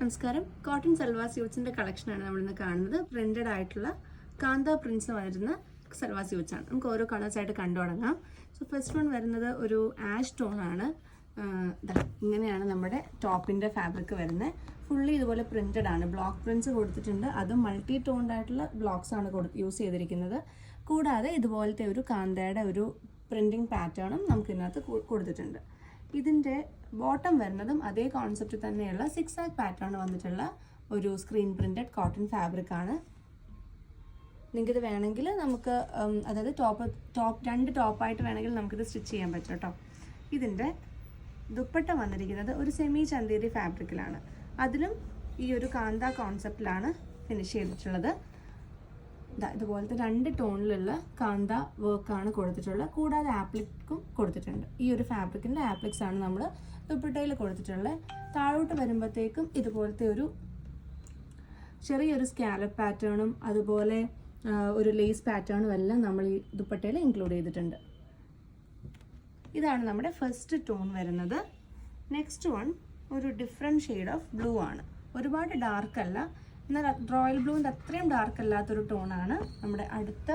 നമസ്കാരം. കോട്ടൺ സൽവാർ സ്യൂട്ട്സിന്റെ കളക്ഷനാണ് നമ്മളിന്ന് കാണുന്നത്. പ്രിന്റഡ് ആയിട്ടുള്ള കാന്ത പ്രിന്റ്സ് വരുന്ന സൽവാർ സ്യൂട്ട്സ് ആണ്. നമുക്ക് ഓരോ കളേഴ്സ് ആയിട്ട് കണ്ടു തുടങ്ങാം. സോ ഫസ്റ്റ് വൺ വരുന്നത് ഒരു ആഷ് ടോൺ ആണ്. ഇങ്ങനെയാണ് നമ്മുടെ ടോപ്പിന്റെ ഫാബ്രിക് വരുന്നത്. ഫുള്ളി ഇതുപോലെ പ്രിന്റഡ് ആണ്. ബ്ലോക്ക് പ്രിന്റ്സ് കൊടുത്തിട്ടുണ്ട്. അതും മൾട്ടി ടോൺഡ് ആയിട്ടുള്ള ബ്ലോക്സ് ആണ് യൂസ് ചെയ്തിരിക്കുന്നത്. കൂടാതെ ഇതുപോലത്തെ ഒരു കാന്തയുടെ ഒരു പ്രിന്റിംഗ് പാറ്റേണും നമുക്ക് ഇതിനകത്ത് കൊടുത്തിട്ടുണ്ട്. ഇതിൻ്റെ ബോട്ടം വരുന്നതും അതേ കോൺസെപ്റ്റ് തന്നെയുള്ള 6-ആഗ് പാറ്റേൺ വന്നിട്ടുള്ള ഒരു സ്ക്രീൻ പ്രിന്റഡ് കോട്ടൺ ഫാബ്രിക് ആണ്. നിങ്ങൾക്കിത് വേണമെങ്കിൽ നമുക്ക് അതായത് രണ്ട് ടോപ്പായിട്ട് വേണമെങ്കിൽ നമുക്കിത് സ്റ്റിച്ച് ചെയ്യാൻ പറ്റും കേട്ടോ. ഇതിൻ്റെ ദുപ്പട്ട വന്നിരിക്കുന്നത് ഒരു സെമി ചന്തേരി ഫാബ്രിക്കിലാണ്. അതിലും ഈ ഒരു കാന്ത കോൺസെപ്റ്റിലാണ് ഫിനിഷ് ചെയ്തിട്ടുള്ളത്. ഇതുപോലത്തെ രണ്ട് ടോണിലുള്ള കാന്ത വർക്കാണ് കൊടുത്തിട്ടുള്ളത്. കൂടാതെ ആപ്ലിക്കും കൊടുത്തിട്ടുണ്ട്. ഈ ഒരു ഫാബ്രിക്കിൻ്റെ ആപ്ലിക്സ് ആണ് നമ്മൾ ദുപ്പട്ടയിൽ കൊടുത്തിട്ടുള്ളത്. താഴോട്ട് വരുമ്പോഴത്തേക്കും ഇതുപോലത്തെ ഒരു ചെറിയൊരു സ്കാലപ്പ് പാറ്റേണും അതുപോലെ ഒരു ലേസ് പാറ്റേണും എല്ലാം നമ്മൾ ഈ ദുപ്പട്ടയിൽ ഇൻക്ലൂഡ് ചെയ്തിട്ടുണ്ട്. ഇതാണ് നമ്മുടെ ഫസ്റ്റ് ടോൺ വരുന്നത്. നെക്സ്റ്റ് വൺ ഒരു ഡിഫറെൻറ്റ് ഷെയ്ഡ് ഓഫ് ബ്ലൂ ആണ്. ഒരുപാട് ഡാർക്ക് അല്ല, എന്നാൽ റോയൽ ബ്ലൂവിൻ്റെ അത്രയും ഡാർക്ക് അല്ലാത്തൊരു ടോണാണ് നമ്മുടെ അടുത്ത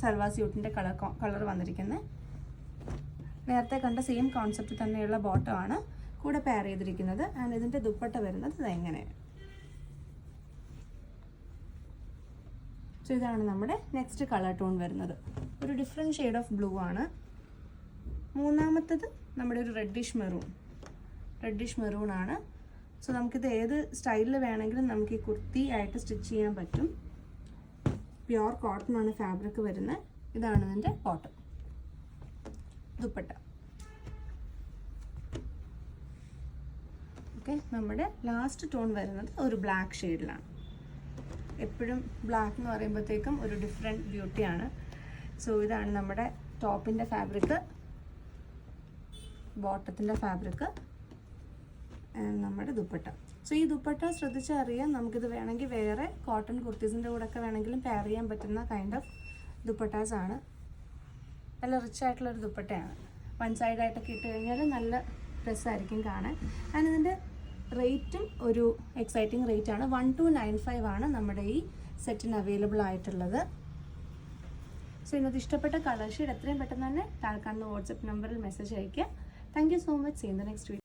സൽവാർ സ്യൂട്ടിൻ്റെ കളർ വന്നിരിക്കുന്നത്. നേരത്തെ കണ്ട സെയിം കോൺസെപ്റ്റ് തന്നെയുള്ള ബോട്ടമാണ് കൂടെ പെയർ ചെയ്തിരിക്കുന്നത്. ആൻഡ് ഇതിൻ്റെ ദുപ്പട്ട വരുന്നത് ഇതെങ്ങനെയാണ്. സോ ഇതാണ് നമ്മുടെ നെക്സ്റ്റ് കളർ ടോൺ വരുന്നത്. ഒരു ഡിഫറെൻറ്റ് ഷെയ്ഡ് ഓഫ് ബ്ലൂ ആണ്. മൂന്നാമത്തത് നമ്മുടെ ഒരു റെഡിഷ് മെറൂൺ ആണ്. സോ നമുക്കിത് ഏത് സ്റ്റൈലിൽ വേണമെങ്കിലും നമുക്ക് ഈ കുർത്തി ആയിട്ട് സ്റ്റിച്ച് ചെയ്യാൻ പറ്റും. പ്യുവർ കോട്ടൺ ആണ് ഫാബ്രിക് വരുന്നത്. ഇതാണ് ഇതിൻ്റെ ബോട്ടം. ദുപ്പട്ട ഓക്കെ. നമ്മുടെ ലാസ്റ്റ് ടോൺ വരുന്നത് ഒരു ബ്ലാക്ക് ഷെയ്ഡിലാണ്. എപ്പോഴും ബ്ലാക്ക് എന്ന് പറയുമ്പോഴത്തേക്കും ഒരു ഡിഫറെൻറ്റ് ബ്യൂട്ടിയാണ്. സോ ഇതാണ് നമ്മുടെ ടോപ്പിൻ്റെ ഫാബ്രിക്, ബോട്ടത്തിൻ്റെ ഫാബ്രിക്, നമ്മുടെ ദുപ്പട്ട. സോ ഈ ദുപ്പട്ട ശ്രദ്ധിച്ചറിയാം. നമുക്കിത് വേണമെങ്കിൽ വേറെ കോട്ടൺ കുർത്തീസിൻ്റെ കൂടെ ഒക്കെ വേണമെങ്കിലും പെയർ ചെയ്യാൻ പറ്റുന്ന കൈൻഡ് ഓഫ് ദുപ്പട്ടാസ് ആണ്. നല്ല റിച്ച് ആയിട്ടുള്ളൊരു ദുപ്പട്ടയാണ്. വൺ സൈഡായിട്ടൊക്കെ ഇട്ട് കഴിഞ്ഞാൽ നല്ല ഡ്രസ്സായിരിക്കും കാണാൻ. ആൻഡ് ഇതിൻ്റെ റേറ്റും ഒരു എക്സൈറ്റിംഗ് റേറ്റാണ്. 1295 ആണ് നമ്മുടെ ഈ സെറ്റിന് അവൈലബിൾ ആയിട്ടുള്ളത്. സോ ഇന്നത്തെ ഇഷ്ടപ്പെട്ട കളർ ഷെയ്ഡ് എത്രയും പെട്ടെന്ന് തന്നെ താഴെ കാണുന്ന വാട്സപ്പ് നമ്പറിൽ മെസ്സേജ് അയയ്ക്കുക. Thank you so much. See in the next video.